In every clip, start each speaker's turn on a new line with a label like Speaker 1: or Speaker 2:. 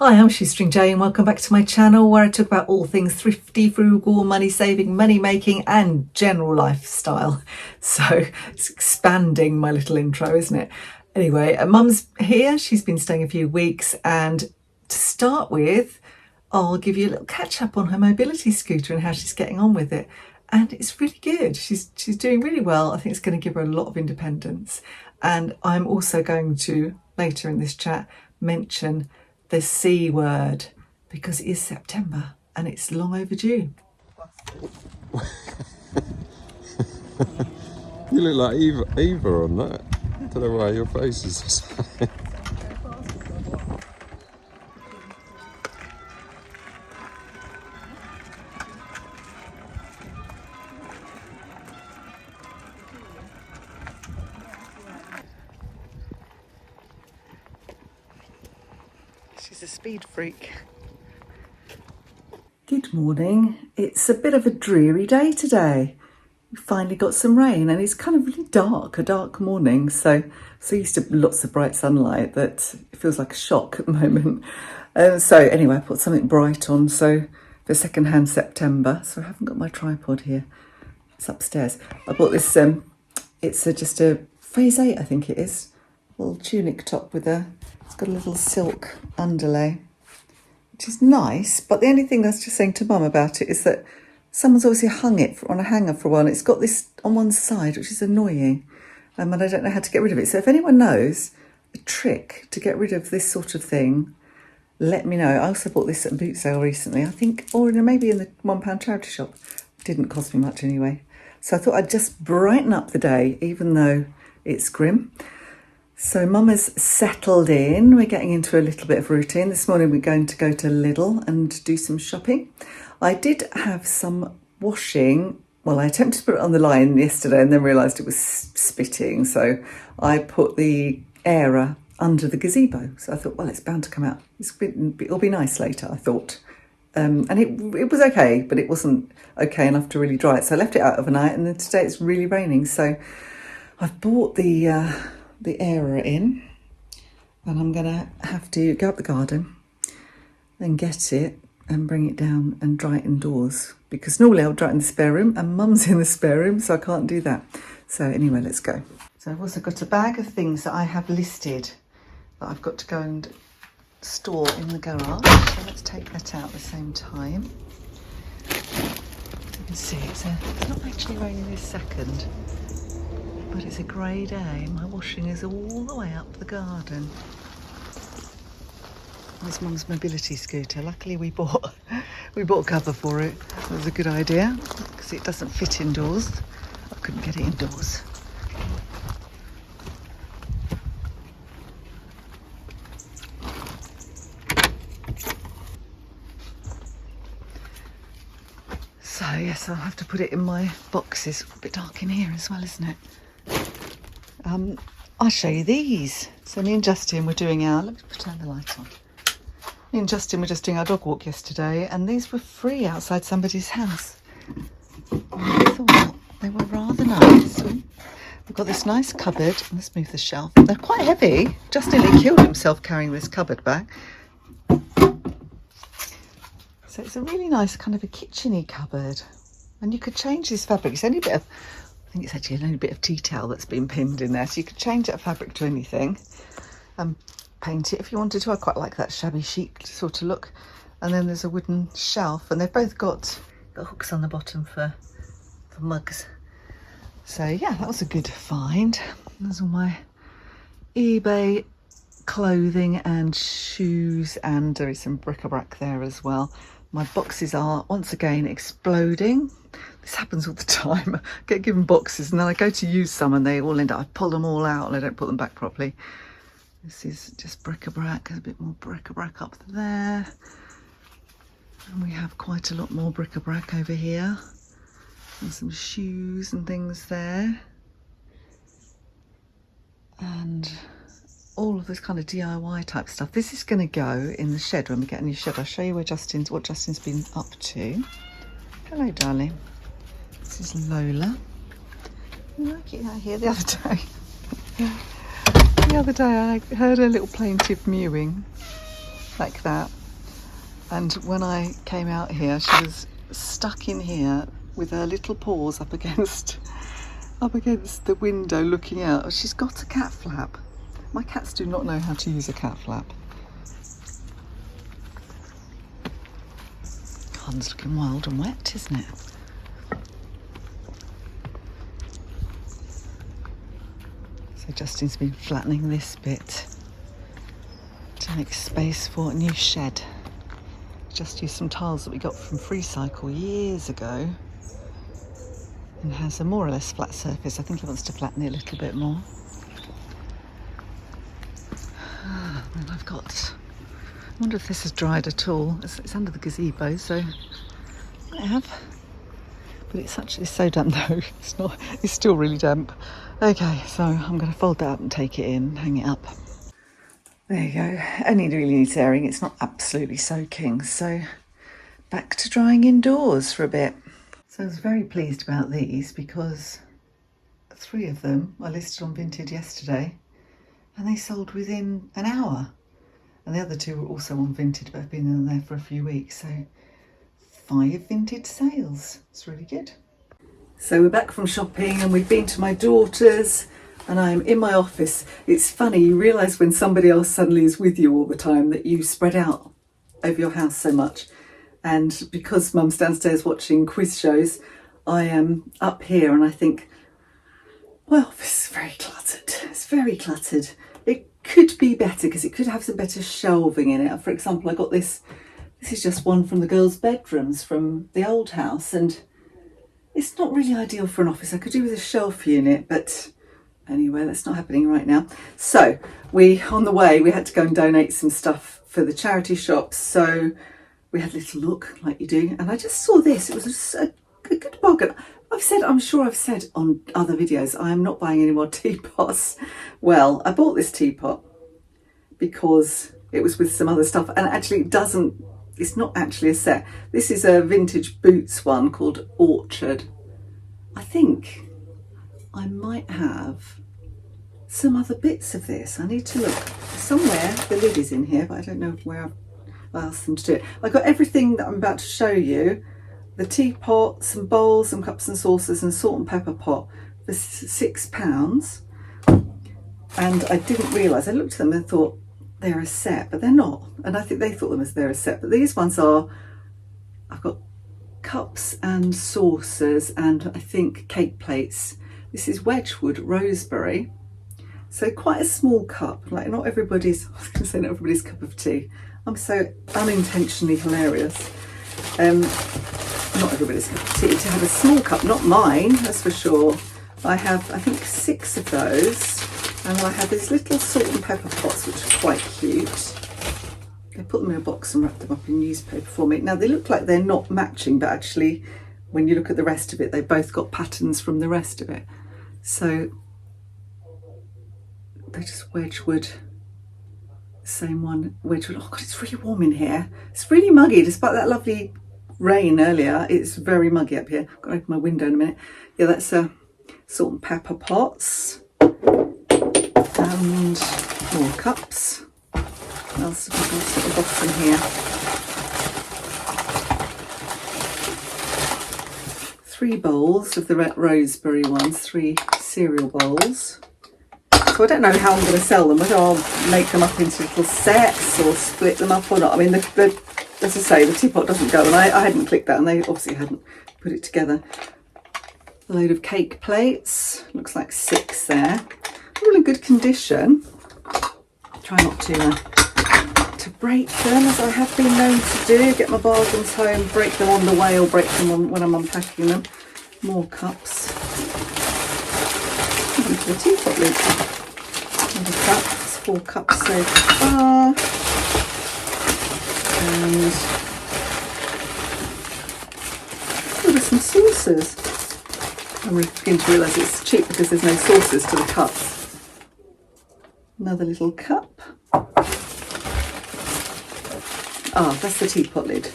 Speaker 1: Hi, I'm Shoestring Jay and welcome back to my channel where I talk about all things thrifty, frugal, money saving, money making and general lifestyle. So it's expanding my little intro, isn't it? Anyway, Mum's here. She's been staying a few weeks, and to start with, I'll give you a little catch up on her mobility scooter and how she's getting on with it. And it's really good. She's doing really well. I think it's going to give her a lot of independence. And I'm also going to, later in this chat, mention the C word because it is September and it's long overdue.
Speaker 2: You look like Eva on that. I don't know why your face is the same.
Speaker 1: She's a speed freak. Good morning. It's a bit of a dreary day today. We finally got some rain and it's kind of really dark, a dark morning. So used to lots of bright sunlight that it feels like a shock at the moment. So anyway, I put something bright on. So for second-hand September. So I haven't got my tripod here. It's upstairs. I bought this, it's just a phase 8, I think it is. Little tunic top with it's got a little silk underlay, which is nice. But the only thing I was just saying to Mum about it is that someone's obviously hung it on a hanger for a while. And it's got this on one side, which is annoying. And I don't know how to get rid of it. So if anyone knows a trick to get rid of this sort of thing, let me know. I also bought this at a boot sale recently, I think, or maybe in the £1 charity shop. It didn't cost me much anyway. So I thought I'd just brighten up the day, even though it's grim. So Mum has settled in. We're getting into a little bit of routine. This morning we're going to go to Lidl and do some shopping. I did have some washing. Well, I attempted to put it on the line yesterday and then realised it was spitting. So I put the airer under the gazebo. So I thought, well, it's bound to come out. It'll be nice later, I thought. And it was okay, but it wasn't okay enough to really dry it. So I left it out overnight, and then today it's really raining. So I've bought the airer in, and I'm gonna have to go up the garden and get it and bring it down and dry it indoors, because normally I would dry it in the spare room and Mum's in the spare room, so I can't do that. So anyway, let's go. So I've also got a bag of things that I have listed that I've got to go and store in the garage, so let's take that out at the same time. You can see it's not actually raining this second, but it's a grey day. My washing is all the way up the garden. There's Mum's mobility scooter. Luckily we bought a cover for it. That was a good idea because it doesn't fit indoors. I couldn't get it indoors. So yes, I'll have to put it in my boxes. A bit dark in here as well, isn't it? I'll show you these. So me and Justin were doing let me turn the light on. Me and Justin were just doing our dog walk yesterday, and these were free outside somebody's house. I thought they were rather nice. We've got this nice cupboard. Let's move the shelf. They're quite heavy. Justin killed himself carrying this cupboard back. So it's a really nice kind of a kitchen-y cupboard. And you could change this fabric. It's only a bit of, I think it's actually only a bit of tea towel that's been pinned in there. So you could change that fabric to anything and paint it if you wanted to. I quite like that shabby chic sort of look. And then there's a wooden shelf, and they've both got hooks on the bottom for mugs. So yeah, that was a good find. There's all my eBay clothing and shoes, and there is some bric-a-brac there as well. My boxes are once again exploding. This happens all the time. I get given boxes and then I go to use some and they all end up, I pull them all out and I don't put them back properly. This is just bric-a-brac. There's a bit more bric-a-brac up there. And we have quite a lot more bric-a-brac over here. And some shoes and things there. And all of this kind of DIY type stuff. This is going to go in the shed when we get a new shed. I'll show you what Justin's been up to. Hello, darling. This is Lola. You like it out here the other day? The other day I heard a little plaintive mewing. like that. And when I came out here, she was stuck in here with her little paws up against the window looking out. She's got a cat flap. My cats do not know how to use a cat flap. Pond's looking wild and wet, isn't it? So Justin's been flattening this bit to make space for a new shed. Just used some tiles that we got from Freecycle years ago, and has a more or less flat surface. I think he wants to flatten it a little bit more. And I've got, I wonder if this has dried at all. It's under the gazebo, so I have. But it's actually so damp though. It's not. It's still really damp. Okay, so I'm going to fold that up and take it in, hang it up. There you go. Only really needs airing. It's not absolutely soaking. So back to drying indoors for a bit. So I was very pleased about these because 3 of them I listed on Vinted yesterday, and they sold within an hour. And the other 2 were also on Vinted, but have been in there for a few weeks. So 5 Vinted sales. It's really good. So we're back from shopping and we've been to my daughter's, and I'm in my office. It's funny, you realise when somebody else suddenly is with you all the time that you spread out over your house so much. And because Mum's downstairs watching quiz shows, I am up here and I think, well, this is very cluttered. It's very cluttered. It could be better because it could have some better shelving in it. For example, I got this. This is just one from the girls' bedrooms from the old house, and it's not really ideal for an office. I could do with a shelf unit, but anyway, that's not happening right now. So on the way, we had to go and donate some stuff for the charity shops. So we had a little look like you do, and I just saw this. It was just a good bargain. I'm sure I've said on other videos, I am not buying any more teapots. Well, I bought this teapot because it was with some other stuff, and actually it's not actually a set. This is a vintage Boots one called Orchard. I think I might have some other bits of this. I need to look. Somewhere the lid is in here, but I don't know where I asked them to do it. I got everything that I'm about to show you. The teapot, some bowls, some cups and saucers, and salt and pepper pot for £6. And I didn't realise, I looked at them and thought they're a set, but they're not. And I think they thought they're a set, but these ones are, I've got cups and saucers and I think cake plates. This is Wedgwood Roseberry. So quite a small cup, like not everybody's, I was going to say not everybody's cup of tea. I'm so unintentionally hilarious. Not everybody's cup of tea. To have a small cup, not mine, that's for sure. I have, I think, 6 of those. And I have these little salt and pepper pots, which are quite cute. They put them in a box and wrap them up in newspaper for me. Now, they look like they're not matching, but actually, when you look at the rest of it, they've both got patterns from the rest of it. So, they're just Wedgwood. Same one, Wedgwood. Oh God, it's really warm in here. It's really muggy, despite that lovely rain earlier. It's very muggy up here. Got to open my window in a minute. Yeah, that's salt and pepper pots. And more cups. What else have we got at the bottom here? 3 bowls of the Roseberry ones, 3 cereal bowls. So I don't know how I'm going to sell them, whether I'll make them up into little sets or split them up or not. I mean, as I say, the teapot doesn't go, and I hadn't clicked that, and they obviously hadn't put it together. A load of cake plates, looks like 6 there. All in good condition. Try not to break them, as I have been known to do. Get my bargains home, break them on the way, or break them when I'm unpacking them. More cups. Even to the teapot lid. Another cup. It's 4 cups so far. And oh, there's some saucers. I'm beginning to realise it's cheap because there's no saucers to the cups. Another little cup. Ah, that's the teapot lid.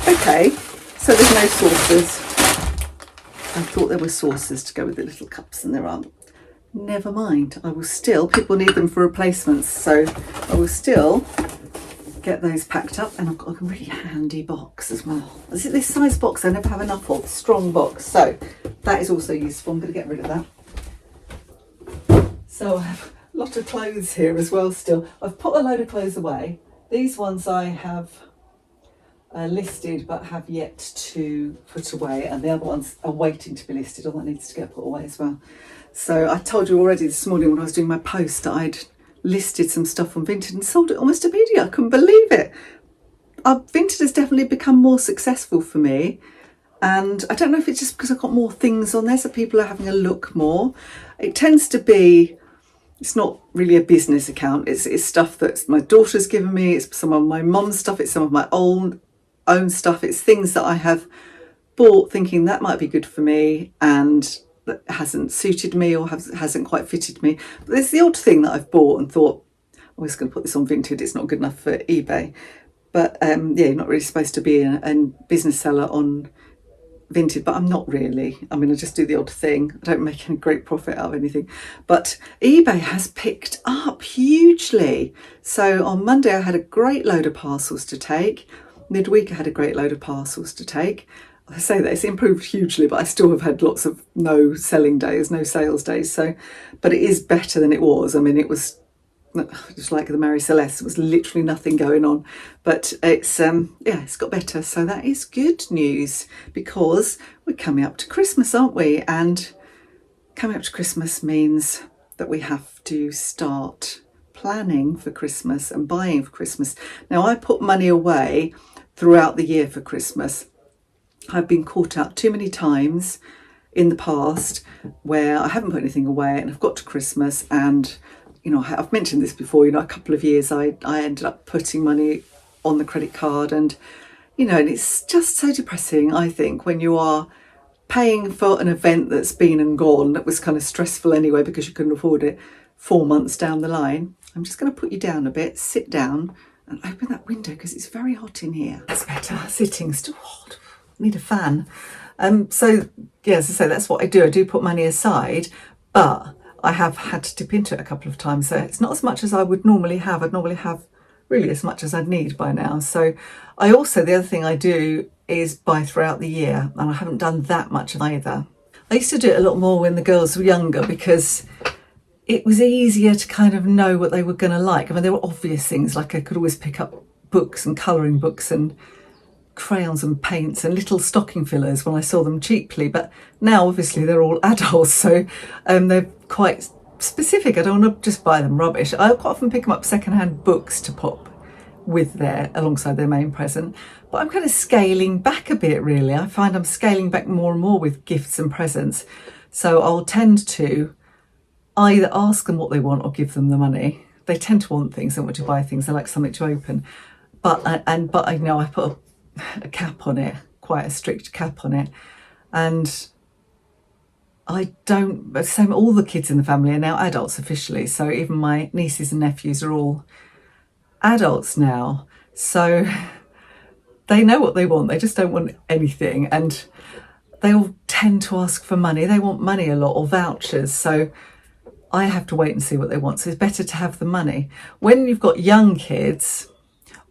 Speaker 1: Okay, so there's no saucers. I thought there were saucers to go with the little cups, and there aren't. Never mind. I will still, people need them for replacements, so I will still get those packed up, and I've got a really handy box as well. This size box I never have enough of, strong box, so that is also useful. I'm going to get rid of that. So I have a lot of clothes here as well still. I've put a load of clothes away. These ones I have listed but have yet to put away, and the other ones are waiting to be listed, or that needs to get put away as well. So I told you already this morning when I was doing my post that I'd listed some stuff on Vinted and sold it almost immediately. I couldn't believe it. Vinted has definitely become more successful for me, and I don't know if it's just because I've got more things on there, so people are having a look more. It tends to be, it's not really a business account, it's stuff that my daughter's given me, it's some of my mum's stuff, it's some of my own stuff, it's things that I have bought thinking that might be good for me and that hasn't suited me or hasn't quite fitted me. But there's the odd thing that I've bought and thought, I'm just going to put this on Vinted, it's not good enough for eBay. But yeah, you're not really supposed to be a business seller on Vinted, but I'm not really. I mean, I just do the odd thing. I don't make any great profit out of anything. But eBay has picked up hugely. So on Monday, I had a great load of parcels to take. Midweek, I had a great load of parcels to take. I say that it's improved hugely, but I still have had lots of no selling days, no sales days. So, but it is better than it was. I mean, it was just like the Mary Celeste, it was literally nothing going on, but it's it's got better. So that is good news, because we're coming up to Christmas, aren't we? And coming up to Christmas means that we have to start planning for Christmas and buying for Christmas. Now, I put money away throughout the year for Christmas. I've been caught out too many times in the past where I haven't put anything away, and I've got to Christmas and, you know, I've mentioned this before, you know, a couple of years I ended up putting money on the credit card, and, you know, and it's just so depressing, I think, when you are paying for an event that's been and gone, that was kind of stressful anyway because you couldn't afford it, 4 months down the line. I'm just going to put you down a bit, sit down and open that window because it's very hot in here. That's better. Sitting still hot. Need a fan. So yeah, as I say, that's what I do. I do put money aside, but I have had to dip into it a couple of times. So it's not as much as I would normally have. I'd normally have really as much as I'd need by now. So I also, the other thing I do is buy throughout the year, and I haven't done that much either. I used to do it a lot more when the girls were younger because it was easier to kind of know what they were going to like. I mean, there were obvious things, like I could always pick up books and colouring books and crayons and paints and little stocking fillers when I saw them cheaply, but now obviously they're all adults, so they're quite specific. I don't want to just buy them rubbish. I quite often pick them up secondhand books to pop with alongside their main present, but I'm kind of scaling back a bit, really. I find I'm scaling back more and more with gifts and presents, so I'll tend to either ask them what they want or give them the money. They tend to want things, they want to buy things, they like something to open, but I know I put a cap on it, quite a strict cap on it, and I don't, all the kids in the family are now adults officially, so even my nieces and nephews are all adults now, so they know what they want, they just don't want anything, and they all tend to ask for money. They want money a lot, or vouchers, so I have to wait and see what they want. So it's better to have the money. When you've got young kids,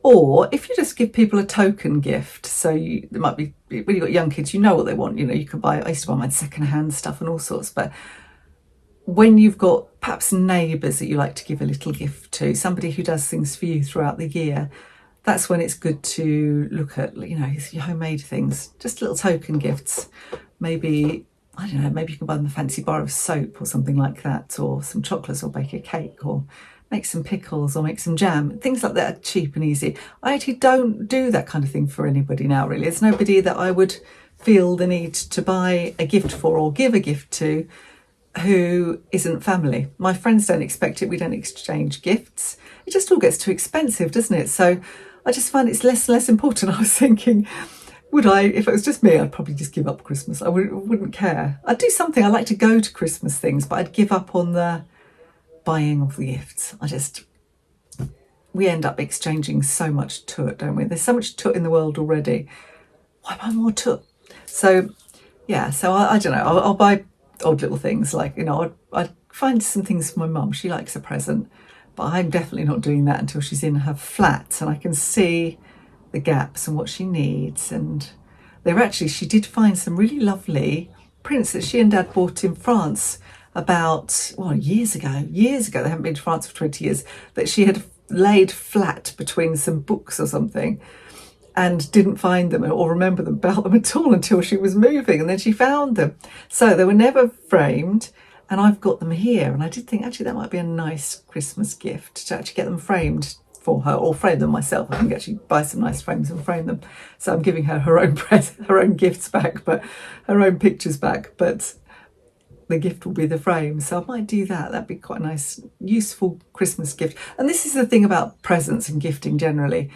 Speaker 1: or if you just give people a token gift, so there might be, when you've got young kids, you know what they want, you know, you can buy, I used to buy my second-hand stuff and all sorts, but when you've got perhaps neighbours that you like to give a little gift to, somebody who does things for you throughout the year, that's when it's good to look at, you know, your homemade things, just little token gifts. Maybe, I don't know, maybe you can buy them a fancy bar of soap or something like that, or some chocolates, or bake a cake, or make some pickles, or make some jam. Things like that are cheap and easy. I actually don't do that kind of thing for anybody now, really. It's nobody that I would feel the need to buy a gift for or give a gift to who isn't family. My friends don't expect it. We don't exchange gifts. It just all gets too expensive, doesn't it? So I just find it's less and less important. I was thinking, would I, if it was just me, I'd probably just give up Christmas. I wouldn't care. I'd do something. I like to go to Christmas things, but I'd give up on the buying of the gifts. We end up exchanging so much toot, don't we? There's so much toot in the world already. Why buy more toot? So yeah, so I don't know. I'll buy odd little things, like, you know, I'd find some things for my mum. She likes a present. but I'm definitely not doing that until she's in her flat and I can see the gaps and what she needs. And she did find some really lovely prints that she and Dad bought in France about, years ago. They haven't been to France for 20 years, that she had laid flat between some books or something and didn't find them or remember them about them at all until she was moving, and then she found them. So they were never framed, and I've got them here. And I did think actually that might be a nice Christmas gift to actually get them framed for her, or frame them myself. I think actually buy some nice frames and frame them. So I'm giving her own her own gifts back, but her own pictures back. But the gift will be the frame. So I might do that. That'd be quite a nice, useful Christmas gift. And this is the thing about presents and gifting generally.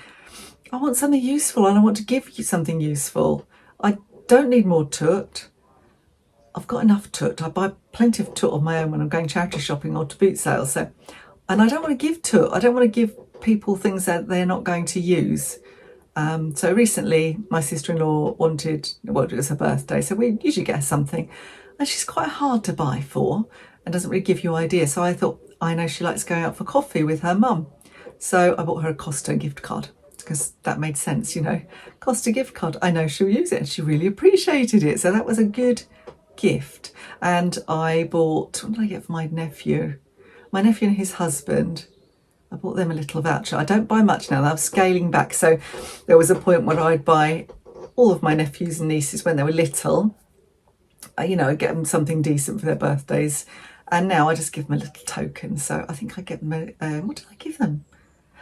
Speaker 1: I want something useful and I want to give you something useful. I don't need more toot. I've got enough toot. I buy plenty of toot on my own when I'm going charity shopping or to boot sales. So, and I don't want to give toot. I don't want to give people things that they're not going to use. So recently my sister-in-law wanted, it was her birthday, so we usually get her something, and she's quite hard to buy for and doesn't really give you ideas. So I thought, I know she likes going out for coffee with her mum, so I bought her a Costa gift card because that made sense, Costa gift card, I know she'll use it, and she really appreciated it. So that was a good gift. And I bought, what did I get for my nephew and his husband? I bought them a little voucher. I don't buy much now. I'm scaling back. So there was a point when I'd buy all of my nephews and nieces when they were little. I'd get them something decent for their birthdays. And now I just give them a little token. So I think I get them what did I give them?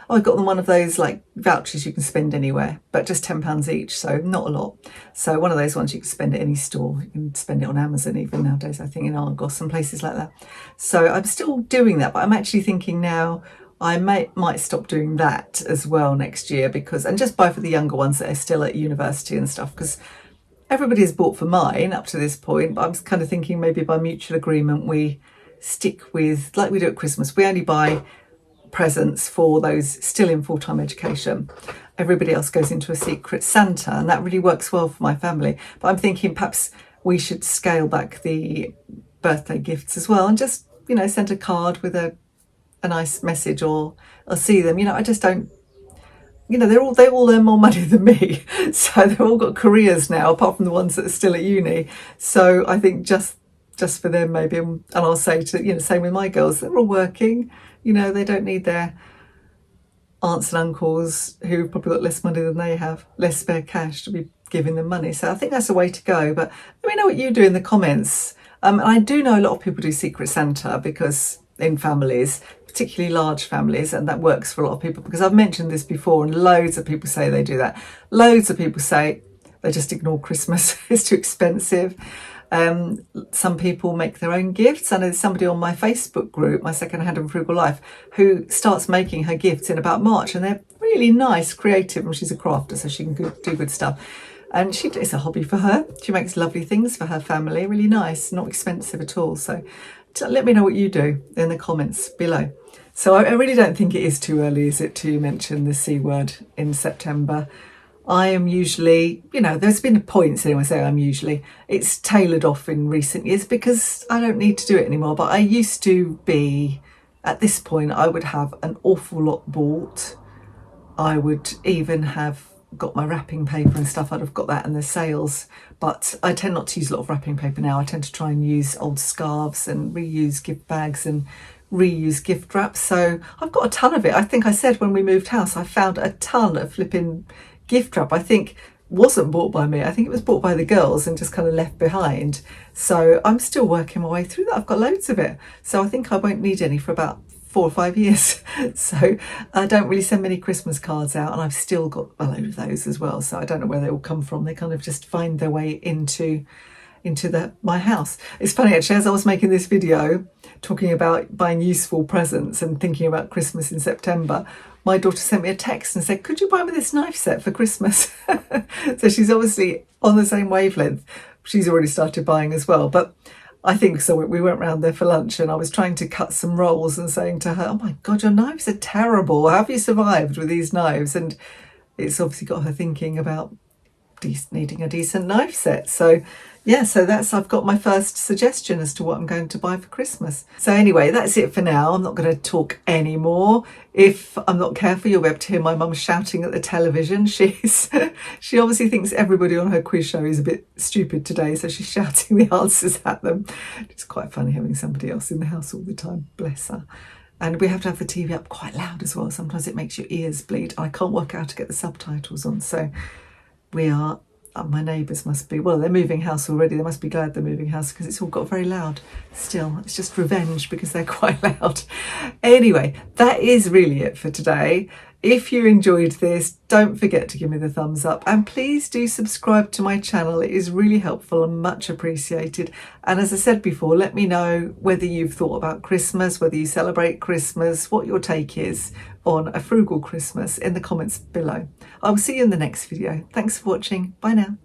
Speaker 1: I got them one of those like vouchers you can spend anywhere, but just £10 each, so not a lot. So one of those ones you can spend at any store. You can spend it on Amazon even nowadays, I think, in Argos and places like that. So I'm still doing that, but I'm actually thinking now I might stop doing that as well next year, and just buy for the younger ones that are still at university and stuff, because everybody has bought for mine up to this point, but I'm kind of thinking maybe by mutual agreement we stick with, like we do at Christmas, we only buy presents for those still in full-time education. Everybody else goes into a secret Santa, and that really works well for my family. But I'm thinking perhaps we should scale back the birthday gifts as well, and just send a card with a nice message, or see them. I just don't, they all earn more money than me, so they've all got careers now, apart from the ones that are still at uni. So I think just for them maybe, and I'll say to same with my girls, they're all working. They don't need their aunts and uncles who've probably got less money than they have, less spare cash, to be giving them money. So I think that's the way to go. But let me know what you do in the comments. And I do know a lot of people do Secret Santa, because in families, particularly large families, and that works for a lot of people, because I've mentioned this before and loads of people say they do that. Loads of people say they just ignore Christmas. It's too expensive. Some people make their own gifts. I know there's somebody on my Facebook group, my Second Hand and Frugal Life, who starts making her gifts in about March, and they're really nice, creative, and she's a crafter, so she can do good stuff. And it's a hobby for her. She makes lovely things for her family, really nice, not expensive at all. So let me know what you do in the comments below. So I really don't think it is too early, is it, to mention the C word in September. I am usually, there's been points anyway, it's tailored off in recent years because I don't need to do it anymore. But I used to be, at this point, I would have an awful lot bought. I would even have got my wrapping paper and stuff. I'd have got that in the sales. But I tend not to use a lot of wrapping paper now. I tend to try and use old scarves and reuse gift bags and reuse gift wraps. So I've got a ton of it. I think I said when we moved house, I found a ton of flipping gift wrap. I think wasn't bought by me. I think it was bought by the girls and just kind of left behind. So I'm still working my way through that. I've got loads of it. So I think I won't need any for about 4 or 5 years. So I don't really send many Christmas cards out, and I've still got a load of those as well. So I don't know where they all come from. They kind of just find their way into my house. It's funny actually, as I was making this video talking about buying useful presents and thinking about Christmas in September, my daughter sent me a text and said, could you buy me this knife set for Christmas? So she's obviously on the same wavelength. She's already started buying as well. But I think so. We went round there for lunch, and I was trying to cut some rolls and saying to her, oh my God, your knives are terrible. How have you survived with these knives? And it's obviously got her thinking about needing a decent knife set. So yeah, so I've got my first suggestion as to what I'm going to buy for Christmas. So anyway, that's it for now. I'm not going to talk anymore. If I'm not careful, you'll be able to hear my mum shouting at the television. She obviously thinks everybody on her quiz show is a bit stupid today, so she's shouting the answers at them. It's quite funny having somebody else in the house all the time, bless her. And we have to have the TV up quite loud as well. Sometimes it makes your ears bleed. I can't work out how to get the subtitles on, so we are... my neighbours must be, well, they're moving house already. They must be glad they're moving house because it's all got very loud still. It's just revenge because they're quite loud. Anyway, that is really it for today. If you enjoyed this, don't forget to give me the thumbs up and please do subscribe to my channel. It is really helpful and much appreciated. And as I said before, let me know whether you've thought about Christmas, whether you celebrate Christmas, what your take is on a frugal Christmas in the comments below. I will see you in the next video. Thanks for watching. Bye now.